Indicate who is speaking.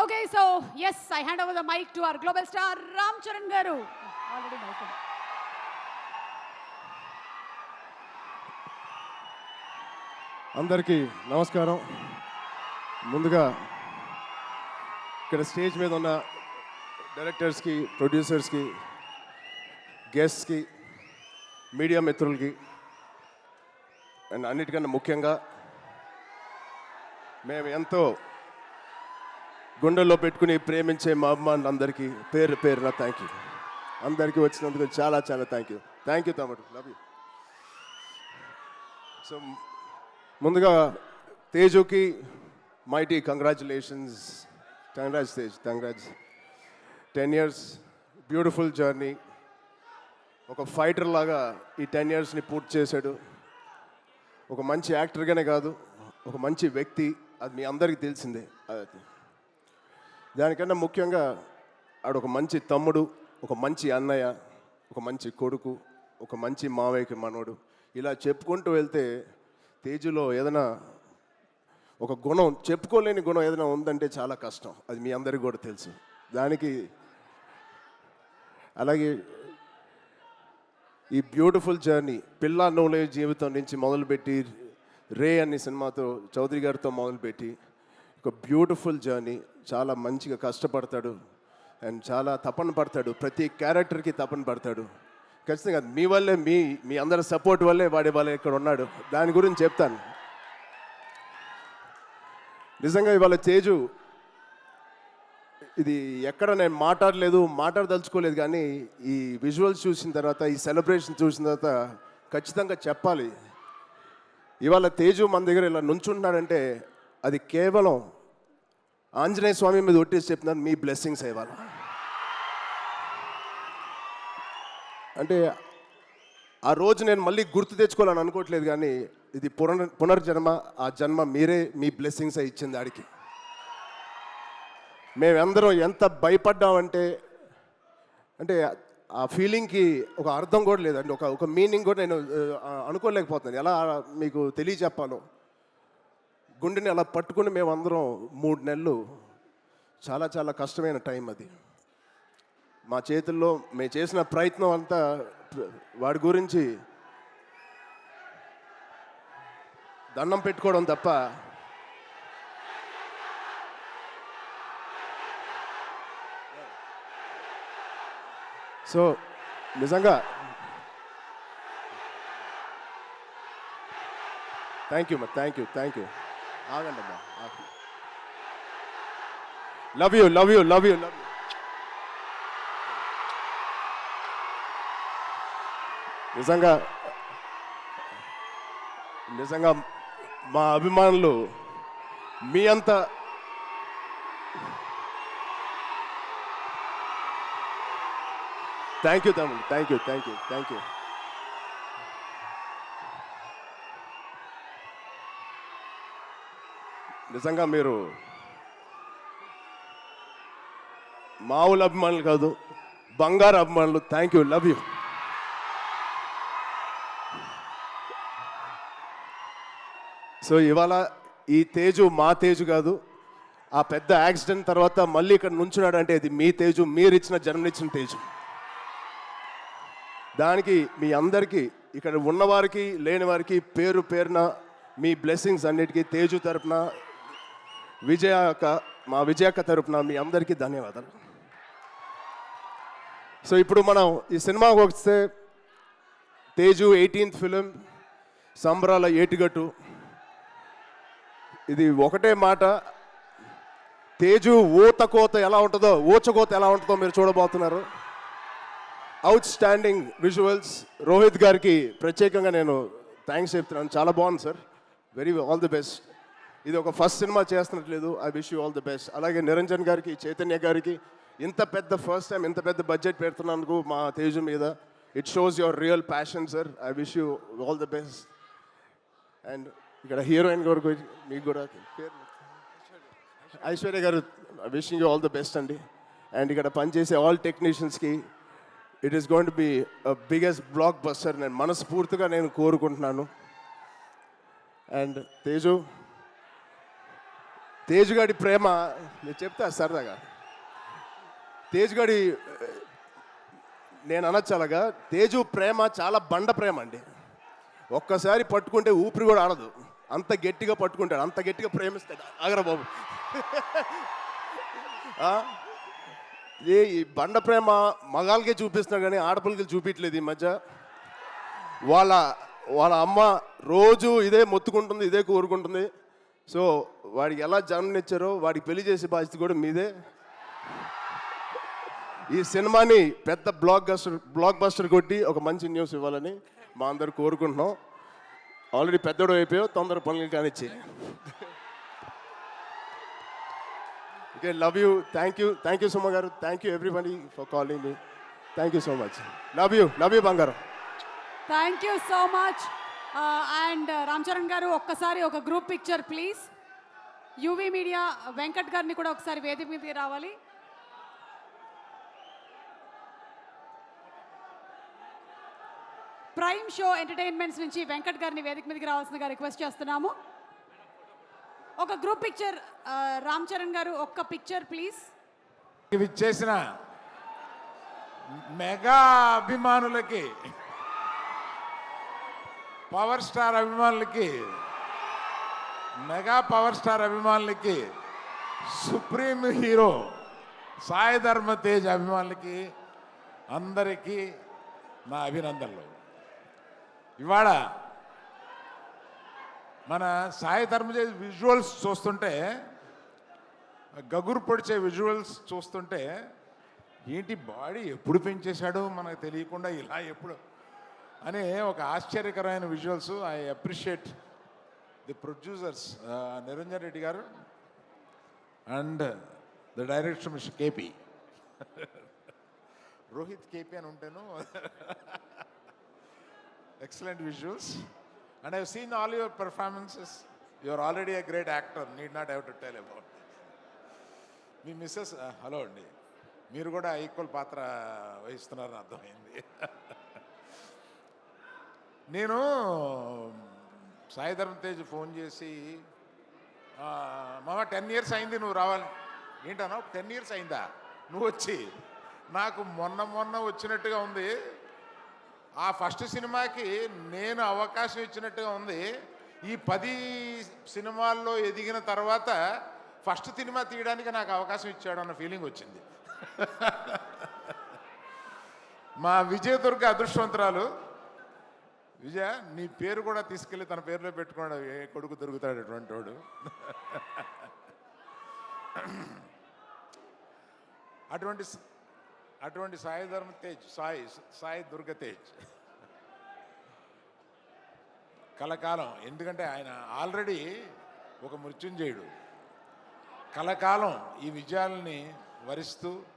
Speaker 1: Okay, so yes, I hand over the mic to our global star Ram Charan Garu. Already welcome.
Speaker 2: అందరికీ నమస్కారం. ముందుగా ఇక్కడ stage మీద ఉన్న డైరెక్టర్స్కి, ప్రొడ్యూసర్స్కి, గెస్ట్స్కి, మీడియా మిత్రులకి అండ్ అన్నిటికన్నా ముఖ్యంగా మేము ఎంతో గుండెల్లో పెట్టుకుని ప్రేమించే మా అభిమానులందరికీ పేరు పేరున థ్యాంక్ యూ. అందరికీ వచ్చినందుకు చాలా చాలా థ్యాంక్ యూ తమ్ముడు, లవ్ యూ. సో ముందుగా తేజుకి mighty congratulations. Tej, congrats. 10 years beautiful journey. ఒక ఫైటర్ లాగా ఈ 10 yearsని పూర్తి చేశాడు. ఒక మంచి యాక్టర్గానే కాదు, ఒక మంచి వ్యక్తి, అది మీ అందరికీ తెలిసిందే. దానికన్నా ముఖ్యంగా ఆడు ఒక మంచి తమ్ముడు, ఒక మంచి అన్నయ్య, ఒక మంచి కొడుకు, ఒక మంచి మావయ్యకి మనోడు. ఇలా చెప్పుకుంటూ వెళ్తే తేజులో ఏదైనా ఒక గుణం, చెప్పుకోలేని గుణం ఏదైనా ఉందంటే చాలా కష్టం. అది మీ అందరికీ కూడా తెలుసు. దానికి అలాగే ఈ బ్యూటిఫుల్ జర్నీ పిల్ల నోలే జీవితం నుంచి మొదలుపెట్టి రే అనే సినిమాతో చౌదరి గారితో మొదలుపెట్టి ఒక బ్యూటిఫుల్ జర్నీ. చాలా మంచిగా కష్టపడతాడు అండ్ చాలా తపన పడతాడు. ప్రతి క్యారెక్టర్కి తపన పడతాడు. ఖచ్చితంగా మీ వల్లే, మీ అందరి సపోర్ట్ వల్లే వాడి వాళ్ళే ఇక్కడ ఉన్నాడు. దాని గురించి చెప్తాను. నిజంగా ఇవాళ తేజు ఇది ఎక్కడ నేను మాట్లాడదలుచుకోలేదు, కానీ ఈ విజువల్స్ చూసిన తర్వాత, ఈ సెలబ్రేషన్ చూసిన తర్వాత ఖచ్చితంగా చెప్పాలి. ఇవాళ తేజు మన దగ్గర ఇలా నుంచుంటున్నాడంటే అది కేవలం ఆంజనేయ స్వామి మీద ఒట్టేసి చెప్తున్నాను, మీ బ్లెస్సింగ్స్ ఇవాళ. అంటే ఆ రోజు నేను మళ్ళీ గుర్తు తెచ్చుకోవాలని అనుకోవట్లేదు, కానీ ఇది పునర్జన్మ. ఆ జన్మ మీరే, మీ బ్లెస్సింగ్స్ ఇచ్చింది ఆడికి. మేమందరం ఎంత భయపడ్డామంటే, అంటే ఆ ఫీలింగ్కి ఒక అర్థం కూడా లేదండి, ఒక మీనింగ్ కూడా నేను అనుకోలేకపోతున్నాను. ఎలా మీకు తెలియచెప్పాలో. గుండెని అలా పట్టుకుని మేమందరం 3 నెలలు, చాలా చాలా కష్టమైన టైం అది. మా చేతుల్లో మేము చేసిన ప్రయత్నం అంతా వాడి గురించి దండం పెట్టుకోవడం తప్ప సో నిజంగా థ్యాంక్ యూ. ఆగండి అమ్మా. Love you. నిజంగా మా అభిమానులు మీ అంత థ్యాంక్ యూ తమ్ముడు, థ్యాంక్ యూ. నిజంగా మీరు మామూలు అభిమానులు కాదు, బంగారు అభిమానులు. Thank you, love you. So ఇవాళ ఈ తేజు మా తేజు కాదు. ఆ పెద్ద యాక్సిడెంట్ తర్వాత మళ్ళీ ఇక్కడ నుంచున్నాడు అంటే ఇది మీ తేజు, మీరిచ్చిన జన్మనిచ్చిన తేజు. దానికి మీ అందరికీ, ఇక్కడ ఉన్నవారికి లేని వారికి పేరు పేరున మీ బ్లెస్సింగ్స్ అన్నిటికీ తేజు తరపున, మా విజయక్క తరపున మీ అందరికీ ధన్యవాదాలు. సో ఇప్పుడు మనం ఈ సినిమాకి వస్తే తేజు 18th ఫిలిం, సంబరాల ఏటిగట్టు. ఇది ఒకటే మాట, తేజు ఊచకోత ఎలా ఉంటుందో మీరు చూడబోతున్నారు. Out standing visuals. రోహిత్ గారికి ప్రత్యేకంగా నేను థ్యాంక్స్ చెప్తున్నాను. చాలా బాగుంది సార్, ఆల్ ది బెస్ట్. ఇది ఒక ఫస్ట్ సినిమా చేస్తున్నట్లేదు. I wish you all the best. అలాగే నిరంజన్ గారికి, చైతన్య గారికి ఇంత పెద్ద ఫస్ట్ టైం ఇంత పెద్ద బడ్జెట్ పెడుతున్నందుకు మా తేజు మీద, it shows your real passion sir. I wish you all the best. And ఇక్కడ హీరోయిన్ గారు మీకు కూడా ఐశ్వర్య గారు, wishing you all the best అండి. అండ్ ఇక్కడ పనిచేసే ఆల్ టెక్నీషియన్స్కి it is going to be biggest blockbuster నేను మనస్ఫూర్తిగా కోరుకుంటున్నాను. అండ్ తేజు తేజ్ గాడి ప్రేమ నేను చెప్తా సరదాగా. తేజ్ గాడి నేను అనొచ్చు అలాగా, తేజు ప్రేమ చాలా బండ ప్రేమ అండి. ఒక్కసారి పట్టుకుంటే ఊపిరి కూడా ఆడదు, అంత గట్టిగా పట్టుకుంటాడు, అంత గట్టిగా ప్రేమిస్తాడు. ఆగరా బాబు. ఆ? ఈ బండ ప్రేమ మగాళ్ళకే చూపిస్తున్నాడు కానీ ఆడపిల్లకి చూపించలేదు ఈ మధ్య. వాళ్ళ వాళ్ళ అమ్మ రోజు ఇదే మొత్తుకుంటుంది, ఇదే కోరుకుంటుంది. సో వాడికి ఎలా జన్మనిచ్చారో వాడికి పెళ్లి చేసే బాధ్యత కూడా మీదే. ఈ సినిమాని పెద్ద బ్లాక్ బస్టర్ కొట్టి ఒక మంచి న్యూస్ ఇవ్వాలని మా అందరు కోరుకుంటున్నాం. ఆల్రెడీ పెద్దోడు అయిపోయావు, తొందర పనులు కానిచ్చి. Okay, love you, thank you Suma గారు, thank you everybody for calling me. Thank you so much. Love you బంగారం.
Speaker 1: Thank you so much. And Ram Charan గారు ఒక్కసారి ఒక group picture please. UV media Venkat గారిని కూడా ఒకసారి వేదిక మీదకి రావాలి. ప్రైమ్ షో ఎంటర్టైన్మెంట్స్ నుంచి వెంకట్ గారిని వేదిక మీదకి రావాల్సిందిగా రిక్వెస్ట్ చేస్తున్నాము. ఒక గ్రూప్ పిక్చర్ రామ్ చరణ్ గారు ఒక్క పిక్చర్ ప్లీజ్.
Speaker 3: ఇవి చేసిన మెగా అభిమానులకి, పవర్ స్టార్ అభిమానులకి, మెగా పవర్ స్టార్ అభిమానులకి, సుప్రీం హీరో సాయి ధర్మ తేజ్ అభిమానులకి అందరికీ నా అభినందనలు. ఇవాళ మన సాయి ధర్మ తేజ్ విజువల్స్ చూస్తుంటే, గగురు పొడిచే విజువల్స్ చూస్తుంటే, ఏంటి బాడీ ఎప్పుడు పెంచేశాడో మనకు తెలియకుండా ఇలా ఎప్పుడు అనే ఒక ఆశ్చర్యకరమైన visuals. I appreciate the producers Niranjan Reddy గారు and the director mister KP, Rohit KP అని ఉంటాను. Excellent visuals and I have seen all your performances. You are already a great actor, need not have to tell about. మీ missus hello అండి, మీరు కూడా equal పాత్ర వహిస్తున్నారని అర్థమైంది. నేను సాయి ధర్మ తేజ్ ఫోన్ చేసి, మామ 10 years అయింది నువ్వు రావాలి. ఏంటన్నా 10 years అయిందా నువ్వు వచ్చి? నాకు మొన్న వచ్చినట్టుగా ఉంది. ఆ ఫస్ట్ సినిమాకి నేను అవకాశం ఇచ్చినట్టుగా ఉంది. ఈ 10 సినిమాల్లో ఎదిగిన తర్వాత ఫస్ట్ సినిమా తీయడానికి నాకు అవకాశం ఇచ్చాడు అన్న ఫీలింగ్ వచ్చింది. మా విజయదుర్గ అదృష్టవంతురాలు. విజయ, నీ పేరు కూడా తీసుకెళ్ళి తన పేరులో పెట్టుకున్నాడు, ఏ కొడుకు దొరుకుతాడు అటువంటి వాడు. అటువంటి సాయి ధర్మ తేజ్, సాయి దుర్గ తేజ్ కలకాలం. ఎందుకంటే ఆయన ఆల్రెడీ ఒక మృత్యుంజయుడు. కలకాలం ఈ విజయాలని వరిస్తూ